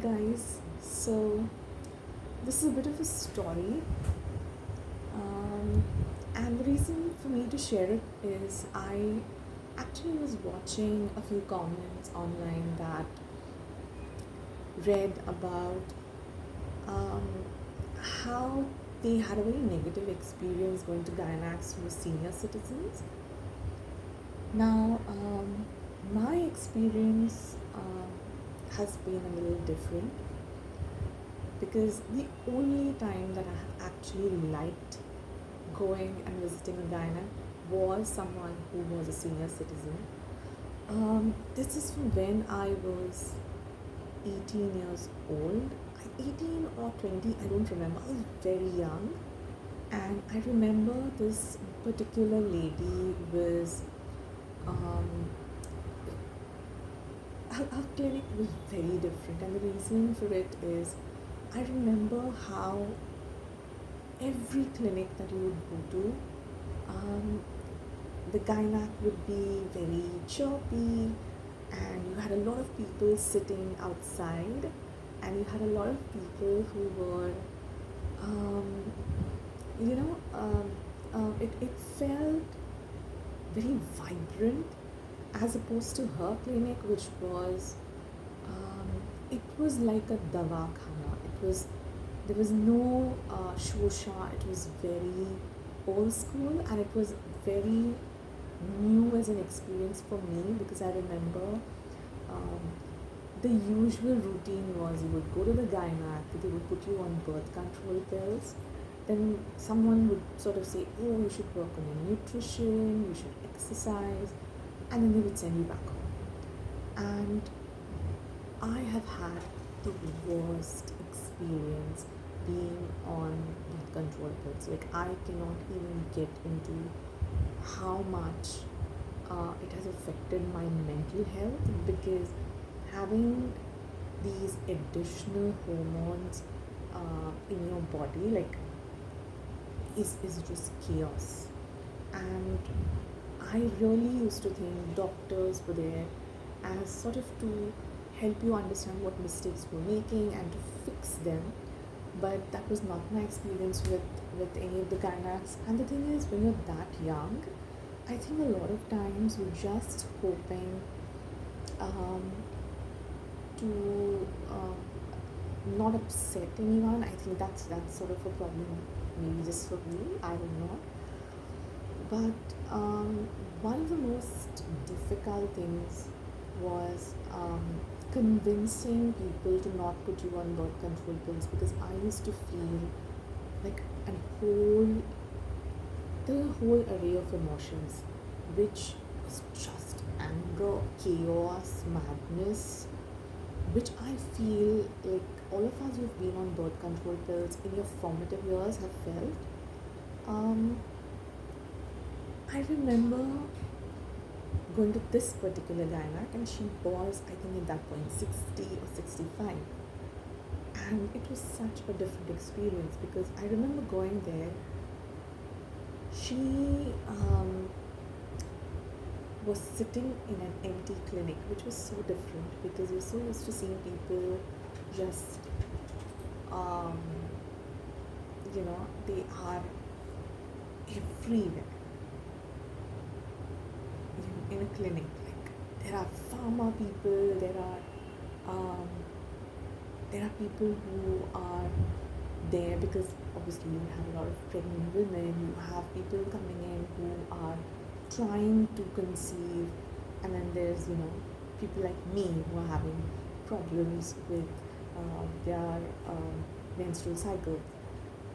guys. So, this is a bit of a story, um, and the reason for me to share it is I actually was watching a few comments online that read about um, how they had a very negative experience going to Gynax for senior citizens. Now, my experience has been a little different because the only time that I have actually liked going and visiting a gynae was someone who was a senior citizen. This is from when I was 18 years old. 18 or 20, I don't remember. I was very young. And I remember this particular lady was, um, her clinic was very different. And the reason for it is I remember how every clinic that you would go to, the gynac would be very chirpy, and you had a lot of people sitting outside, and you had a lot of people who were, um, it felt very vibrant as opposed to her clinic, which was, it was like a dawakana. There was no shosha. It was very old school, and it was very new as an experience for me because I remember um, the usual routine was you would go to the gynac, they would put you on birth control pills, then someone would sort of say, oh, you should work on your nutrition, you should exercise, and then they would send you back home. And I have had the worst experience being on birth control pills. Like, I cannot even get into how much it has affected my mental health because having these additional hormones in your body, like, is just chaos. And I really used to think doctors were there as sort of to help you understand what mistakes you're making and to fix them. But that was not my experience with any of the gynacs. And the thing is, when you're that young, I think a lot of times you're just hoping to not upset anyone. I think that's sort of a problem, maybe just for me. I don't know. But one of the most difficult things was convincing people to not put you on birth control pills because I used to feel like the whole array of emotions, which was just anger, chaos, madness, which I feel like all of us who've been on birth control pills in your formative years have felt. Um, I remember going to this particular gynac, and she was, I think, at that point 60 or 65. And it was such a different experience because I remember going there. She was sitting in an empty clinic, which was so different because you're so used to seeing people just, they are everywhere in a clinic. Like, there are pharma people, there are people who are there because obviously you have a lot of pregnant women, you have people coming in who are trying to conceive, and then there's people like me who are having problems with their menstrual cycle.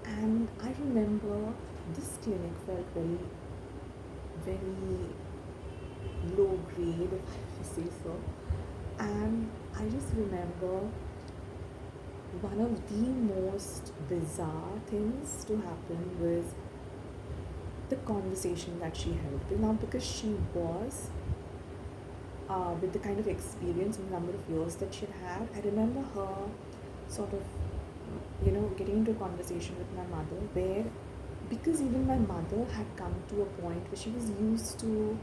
And I remember this clinic felt very, very low grade, if I have to say so. And I just remember one of the most bizarre things to happen was the conversation that she held. Now, because she was with the kind of experience and number of years that she'd had, I remember her sort of, getting into a conversation with my mother where, because even my mother had come to a point where she was used to,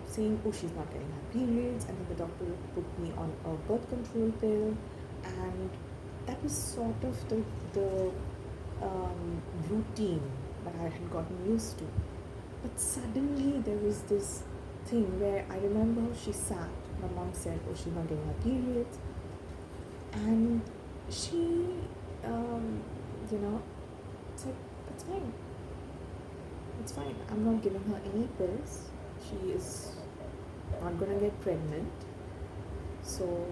saying, oh, she's not getting her periods, and then the doctor would put me on a birth control pill, and that was sort of the routine that I had gotten used to. But suddenly there was this thing where I remember she sat, my mom said, oh, she's not getting her periods, and she, um, you know, it's like, it's fine, it's fine. I'm not giving her any pills. She is not gonna get pregnant. So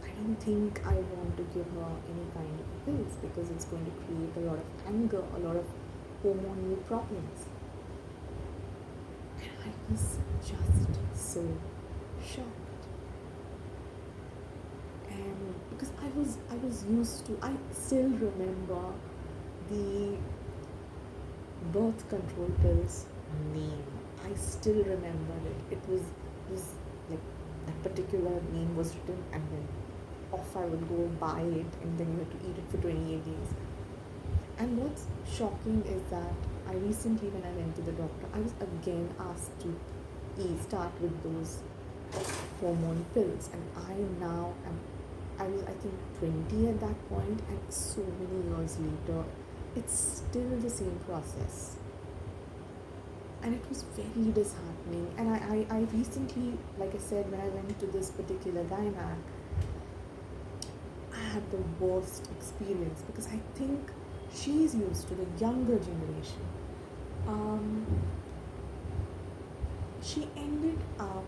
I don't think I want to give her any kind of pills because it's going to create a lot of anger, a lot of hormonal problems. And I was just so shocked. And because I was used to, I still remember the birth control pills name. I still remember it. It was like that particular name was written, and then off I would go buy it, and then you had to eat it for 28 days. And what's shocking is that I recently, when I went to the doctor, I was again asked to start with those hormone pills, and I now am. I was, I think, 20 at that point, and so many years later, it's still the same process. And it was very disheartening. And I recently, like I said, when I went to this particular gynac, I had the worst experience because I think she's used to the younger generation. Um, she ended up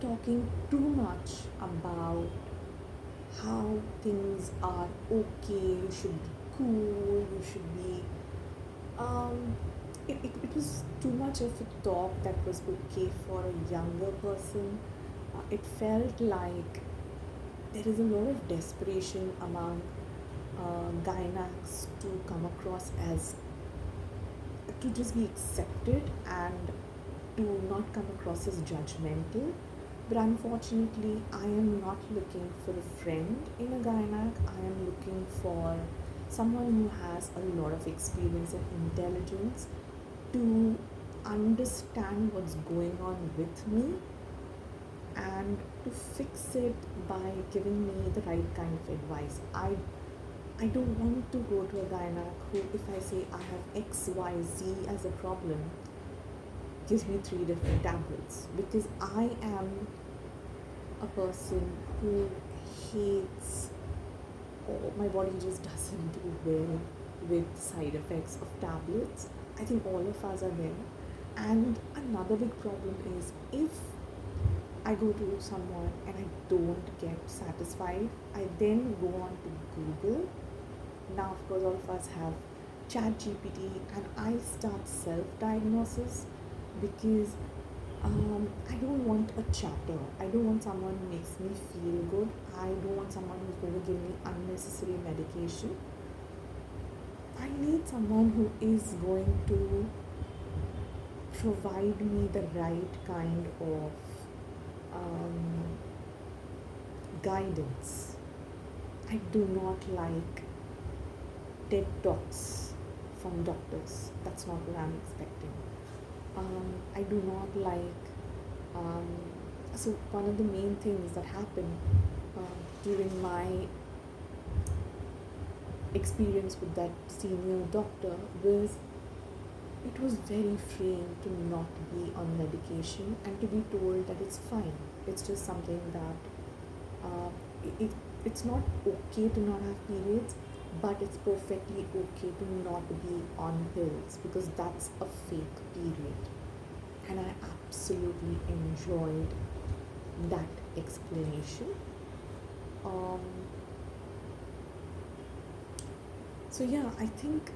talking too much about how things are okay, you should be cool, you should be. Um, it was too much of a talk that was okay for a younger person. It felt like there is a lot of desperation among gynacs to come across as to just be accepted and to not come across as judgmental. But unfortunately, I am not looking for a friend in a gynac. I am looking for someone who has a lot of experience and intelligence to understand what's going on with me and to fix it by giving me the right kind of advice. I don't want to go to a gynac who, if I say I have XYZ as a problem, gives me 3 different tablets, because I am a person who hates, or my body just doesn't do well with side effects of tablets. I think all of us are there. And another big problem is if I go to someone and I don't get satisfied, I then go on to Google. Now, of course, all of us have Chat GPT, and I start self-diagnosis because I don't want a chatter. I don't want someone who makes me feel good. I don't want someone who's going to give me unnecessary medication. I need someone who is going to provide me the right kind of um, guidance. I do not like TED Talks from doctors. That's not what I'm expecting. I do not like. Um, so, one of the main things that happened during my experience with that senior doctor was it was very freeing to not be on medication and to be told that it's fine. It's just something that uh, it, it's not okay to not have periods, but it's perfectly okay to not be on pills because that's a fake period. And I absolutely enjoyed that explanation. Um, so, yeah, I think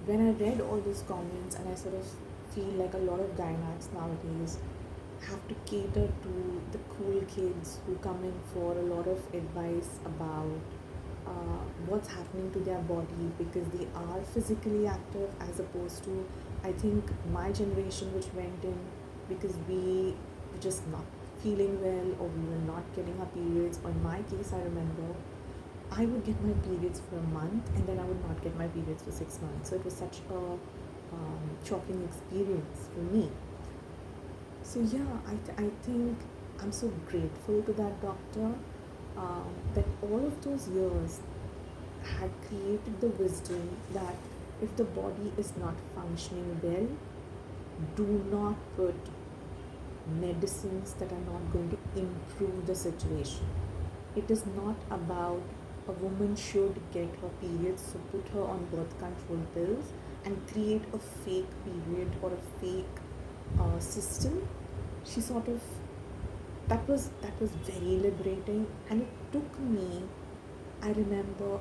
when I read all those comments, and I sort of feel like a lot of gynacs nowadays have to cater to the cool kids who come in for a lot of advice about what's happening to their body because they are physically active, as opposed to, I think, my generation, which went in because we were just not feeling well or we were not getting our periods. Or in my case, I remember I would get my periods for a month and then I would not get my periods for 6 months. So it was such a shocking experience for me. So yeah, I think I'm so grateful to that doctor, that all of those years had created the wisdom that if the body is not functioning well, do not put medicines that are not going to improve the situation. It is not about a woman should get her periods, so put her on birth control pills and create a fake period or a fake system. She sort of, that was very liberating, and it took me, I remember,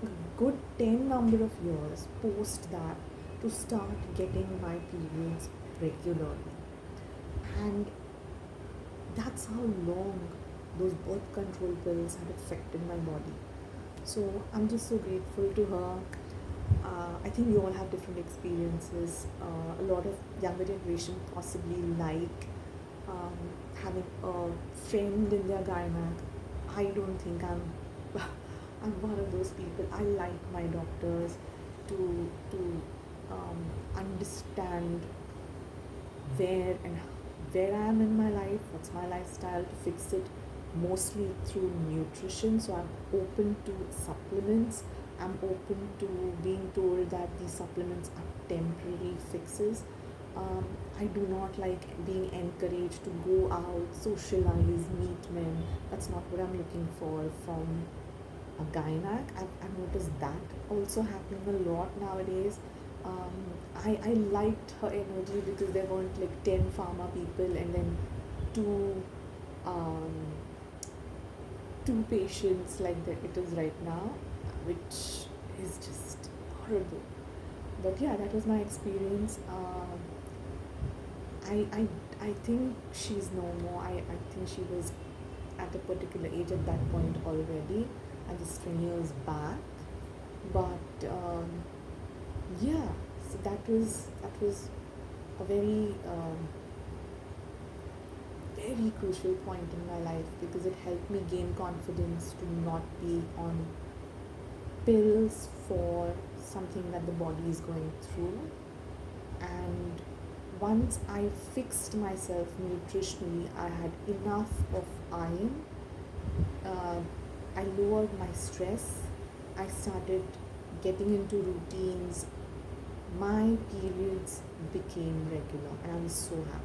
a good 10 number of years post that to start getting my periods regularly. And that's how long those birth control pills had affected my body. So I'm just so grateful to her. I think we all have different experiences. A lot of younger generation possibly like um, having a friend in their gynec. I don't think I'm I'm one of those people. I like my doctors to understand where and where I am in my life, what's my lifestyle, to fix it mostly through nutrition. So I'm open to supplements. I'm open to being told that these supplements are temporary fixes. I do not like being encouraged to go out, socialize, meet men. That's not what I'm looking for from a gynac. I've noticed that also happening a lot nowadays. Um, I liked her energy because there weren't like 10 pharma people and then two um, two patients like that it is right now, which is just horrible. But yeah, that was my experience. I, I, I think she's no more. I think she was at a particular age at that point already, and this 20 years back. But yeah, so that was a very crucial point in my life because it helped me gain confidence to not be on pills for something that the body is going through. And once I fixed myself nutritionally, I had enough of iron. uh, I lowered my stress. I started getting into routines. My periods became regular, and I was so happy.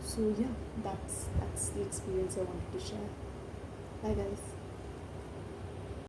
So yeah, that's the experience I wanted to share. Bye guys.